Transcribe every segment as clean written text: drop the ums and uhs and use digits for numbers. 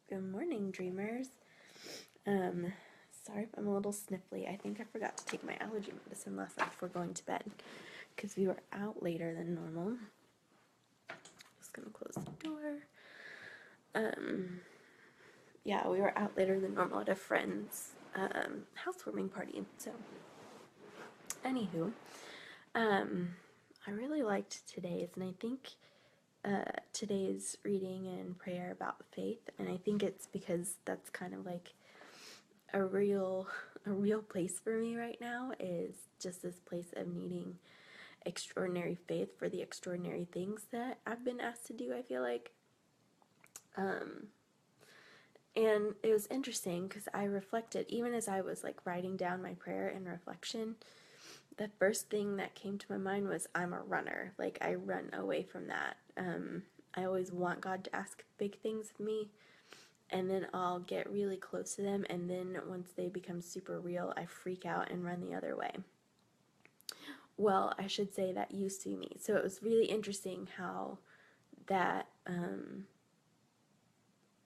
Good morning, dreamers. Sorry if I'm a little sniffly. I think I forgot to take my allergy medicine last night before going to bed because we were out later than normal. Just gonna close the door. Yeah, we were out later than normal at a friend's housewarming party. So, anywho, I really liked today's, and I think today's reading and prayer about faith, and I think it's because that's kind of like a real place for me right now, is just this place of needing extraordinary faith for the extraordinary things that I've been asked to do, I feel like. And it was interesting because I reflected, even as I was like writing down my prayer and reflection, the first thing that came to my mind was I'm a runner. Like, I run away from that. I always want God to ask big things of me, and then I'll get really close to them, and then once they become super real, I freak out and run the other way. Well, I should say that used to be me. So it was really interesting how that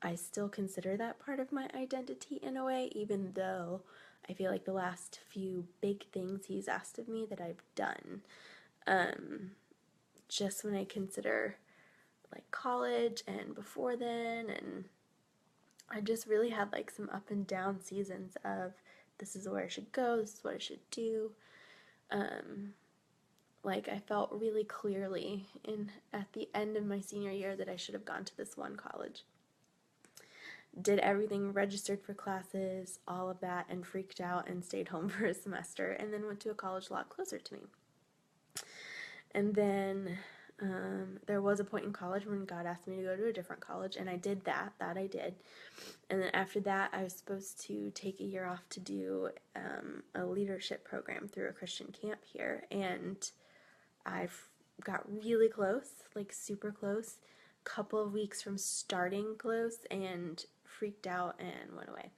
I still consider that part of my identity in a way, even though I feel like the last few big things he's asked of me that I've done. Just when I consider like college and before then, and I just really had like some up and down seasons of this is where I should go, this is what I should do. Like, I felt really clearly at the end of my senior year that I should have gone to this one college. Did everything, registered for classes, all of that, and freaked out and stayed home for a semester, and then went to a college a lot closer to me. And then there was a point in college when God asked me to go to a different college, and I did that. That I did. And then after that, I was supposed to take a year off to do a leadership program through a Christian camp here, and I got really close, like super close, couple of weeks from starting close, and freaked out and went away.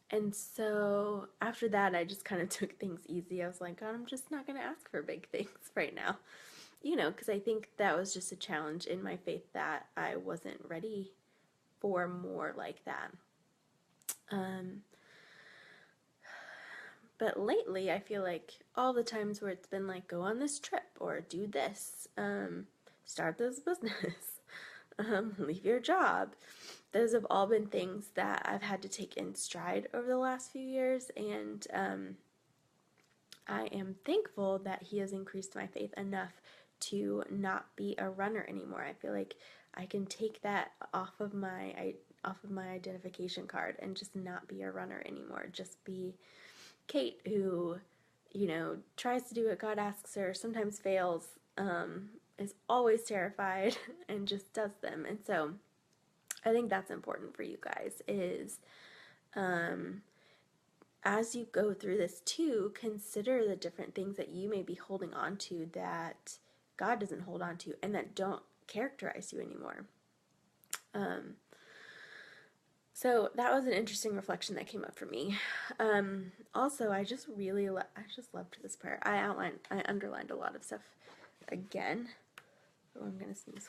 And so after that, I just kind of took things easy. I was like, God, I'm just not going to ask for big things right now. Because I think that was just a challenge in my faith that I wasn't ready for more like that. But lately, I feel like all the times where it's been like, go on this trip or do this, start this business, leave your job, those have all been things that I've had to take in stride over the last few years, and I am thankful that he has increased my faith enough to not be a runner anymore. I feel like I can take that off of my identification card and just not be a runner anymore. Just be Kate, who, tries to do what God asks her, sometimes fails, is always terrified, and just does them. And so I think that's important for you guys, is as you go through this too, consider the different things that you may be holding on to that God doesn't hold on to and that don't characterize you anymore. So that was an interesting reflection that came up for me. Also, I just loved this prayer. I underlined a lot of stuff again. Oh, I'm gonna sneeze.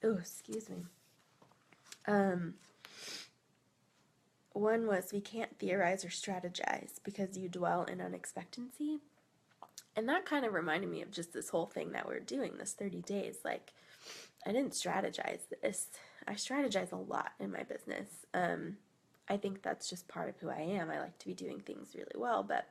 Oh, excuse me. One was, we can't theorize or strategize because you dwell in unexpectancy. And that kind of reminded me of just this whole thing that we're doing, this 30 days. Like, I didn't strategize this. I strategize a lot in my business. I think that's just part of who I am. I like to be doing things really well, but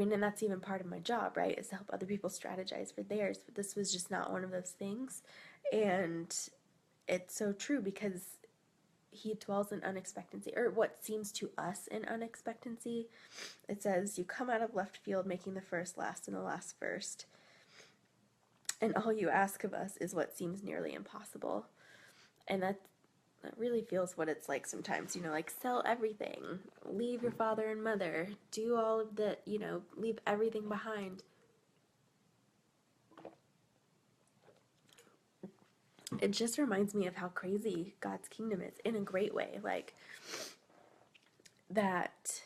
and that's even part of my job, right? Is to help other people strategize for theirs. But this was just not one of those things. And it's so true, because he dwells in unexpectancy, or what seems to us in unexpectancy. It says, you come out of left field, making the first last and the last first. And all you ask of us is what seems nearly impossible. And that really feels what it's like sometimes, like, sell everything, leave your father and mother, do all of the, leave everything behind. It just reminds me of how crazy God's kingdom is, in a great way. Like, that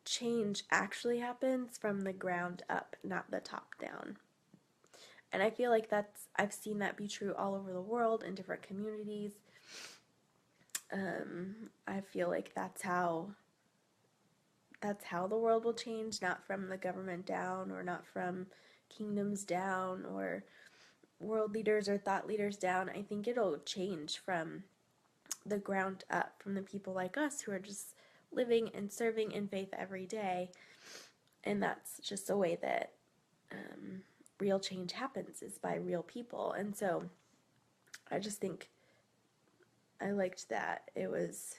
change actually happens from the ground up, not the top down. And I feel like I've seen that be true all over the world in different communities. I feel like that's how the world will change, not from the government down, or not from kingdoms down, or world leaders or thought leaders down. I think it'll change from the ground up, from the people like us who are just living and serving in faith every day. And that's just the way that real change happens, is by real people. And so I just think I liked that. It was,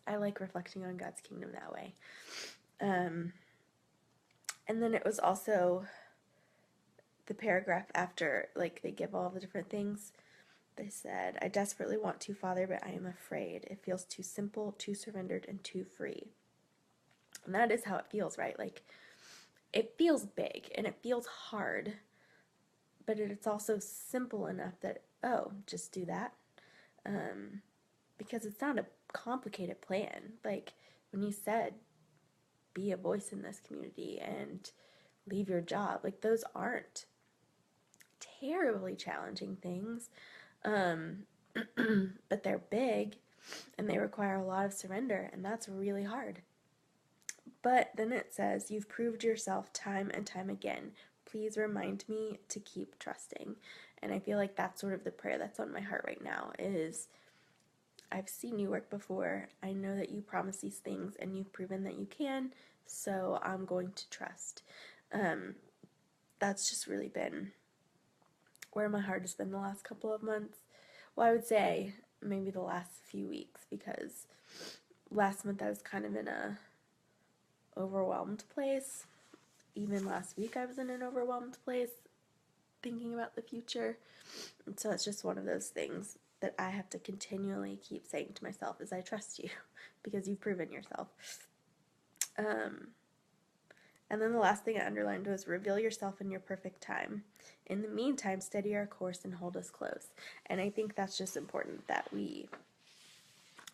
I like reflecting on God's kingdom that way. And then it was also the paragraph after, like, they give all the different things. They said, I desperately want to, Father, but I am afraid. It feels too simple, too surrendered, and too free. And that is how it feels, right? Like, it feels big and it feels hard, but it's also simple enough that, oh, just do that. Because it's not a complicated plan. Like, when you said, be a voice in this community and leave your job, like, those aren't terribly challenging things. But they're big and they require a lot of surrender, and that's really hard. But then it says, you've proved yourself time and time again. Please remind me to keep trusting. And I feel like that's sort of the prayer that's on my heart right now is, I've seen you work before. I know that you promise these things and you've proven that you can, so I'm going to trust. That's just really been where my heart has been the last couple of months. Well, I would say maybe the last few weeks, because last month I was kind of in a overwhelmed place. Even last week I was in an overwhelmed place thinking about the future. And so it's just one of those things that I have to continually keep saying to myself is, I trust you because you've proven yourself. And then the last thing I underlined was, reveal yourself in your perfect time. In the meantime, steady our course and hold us close. And I think that's just important that we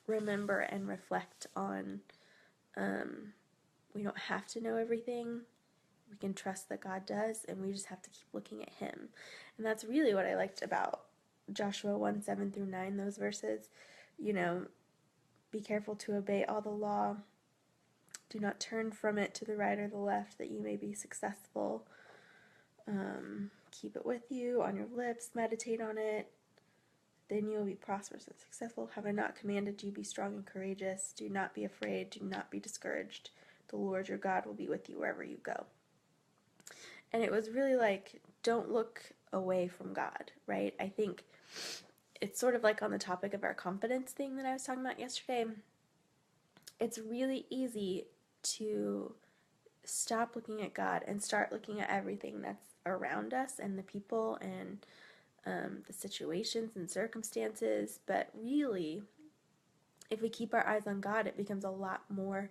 remember and reflect on, we don't have to know everything. We can trust that God does, and we just have to keep looking at Him. And that's really what I liked about Joshua 1:7-9, those verses. Be careful to obey all the law. Do not turn from it to the right or the left, that you may be successful. Keep it with you on your lips. Meditate on it. Then you will be prosperous and successful. Have I not commanded you? Be strong and courageous. Do not be afraid. Do not be discouraged. The Lord your God will be with you wherever you go. And it was really like, don't look away from God, right? I think it's sort of like on the topic of our confidence thing that I was talking about yesterday. It's really easy to stop looking at God and start looking at everything that's around us and the people and the situations and circumstances. But really, if we keep our eyes on God, it becomes a lot more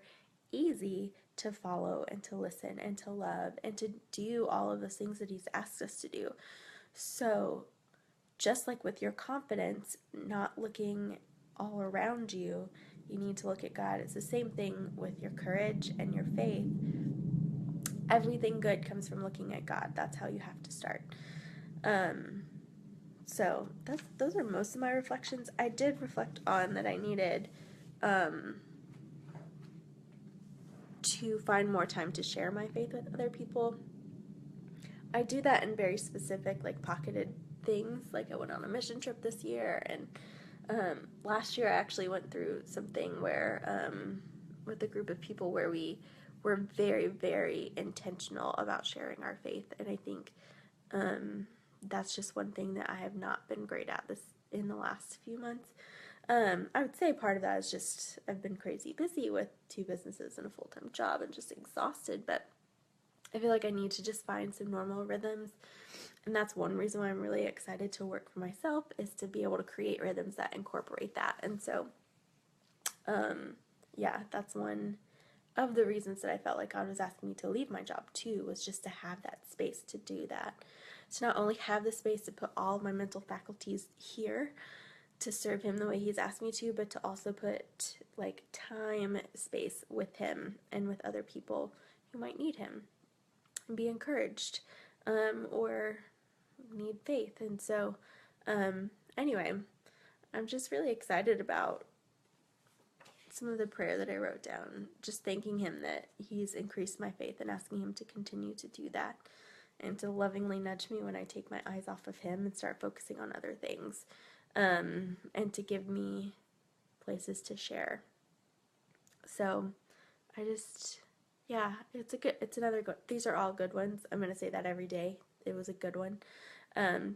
easy to follow and to listen and to love and to do all of those things that He's asked us to do. So just like with your confidence, not looking all around you, you need to look at God. It's the same thing with your courage and your faith. Everything good comes from looking at God. That's how you have to start. So those are most of my reflections. I did reflect on that I needed to find more time to share my faith with other people. I do that in very specific, like, pocketed things. Like, I went on a mission trip this year, and last year I actually went through something where with a group of people where we were very, very intentional about sharing our faith. And I think that's just one thing that I have not been great at in the last few months. I would say part of that is just I've been crazy busy with 2 businesses and a full-time job and just exhausted, but I feel like I need to just find some normal rhythms. And that's one reason why I'm really excited to work for myself, is to be able to create rhythms that incorporate that. And so, yeah, that's one of the reasons that I felt like God was asking me to leave my job too, was just to have that space to do that. To not only have the space to put all of my mental faculties here, to serve him the way he's asked me to, but to also put like time space with him and with other people who might need him and be encouraged, or need faith. And so, anyway, I'm just really excited about some of the prayer that I wrote down, just thanking him that he's increased my faith and asking him to continue to do that and to lovingly nudge me when I take my eyes off of him and start focusing on other things, and to give me places to share. So I just, yeah, it's another good, these are all good ones. I'm going to say that every day. It was a good one,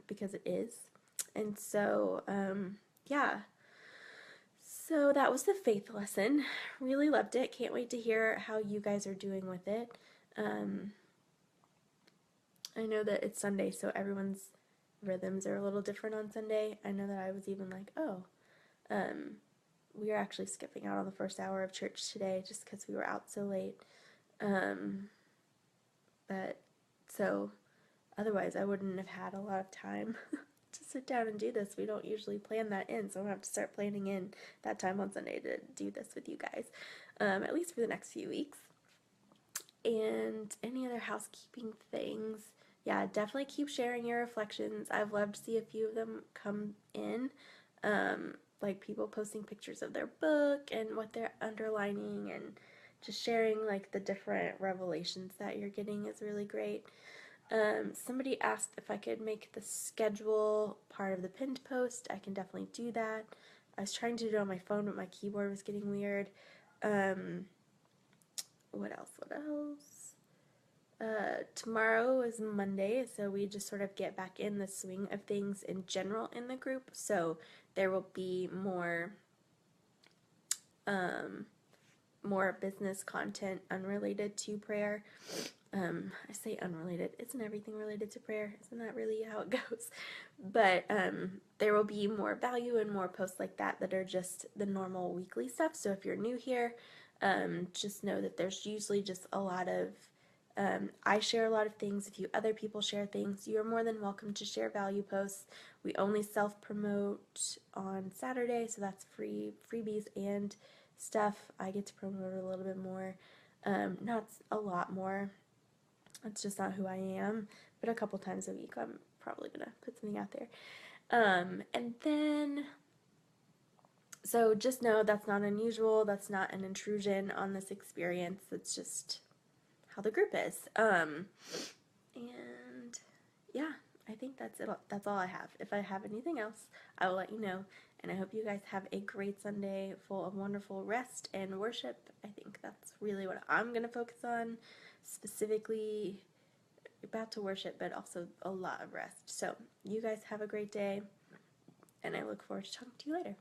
because it is. And so, yeah. So that was the faith lesson. Really loved it. Can't wait to hear how you guys are doing with it. I know that it's Sunday, so everyone's rhythms are a little different on Sunday. I know that I was even like, oh, we are actually skipping out on the first hour of church today just because we were out so late. But so otherwise I wouldn't have had a lot of time to sit down and do this. We don't usually plan that in, so I'm gonna have to start planning in that time on Sunday to do this with you guys, at least for the next few weeks. And any other housekeeping things? Yeah, definitely keep sharing your reflections. I've loved to see a few of them come in, like people posting pictures of their book and what they're underlining, and just sharing like the different revelations that you're getting is really great. Somebody asked if I could make the schedule part of the pinned post. I can definitely do that. I was trying to do it on my phone, but my keyboard was getting weird. What else? Tomorrow is Monday, so we just sort of get back in the swing of things in general in the group. So there will be more business content unrelated to prayer. I say unrelated. Isn't everything related to prayer? Isn't that really how it goes? But there will be more value and more posts like that that are just the normal weekly stuff. So if you're new here, just know that there's usually just a lot of, I share a lot of things. If you other people share things, you're more than welcome to share value posts. We only self-promote on Saturday, so that's freebies and stuff. I get to promote a little bit more, not a lot more. That's just not who I am, but a couple times a week I'm probably gonna put something out there. And then, so just know that's not unusual. That's not an intrusion on this experience. It's just how the group is. And yeah, I think that's it. That's all I have. If I have anything else, I will let you know. And I hope you guys have a great Sunday full of wonderful rest and worship. I think that's really what I'm going to focus on, specifically about to worship, but also a lot of rest. So you guys have a great day, and I look forward to talking to you later.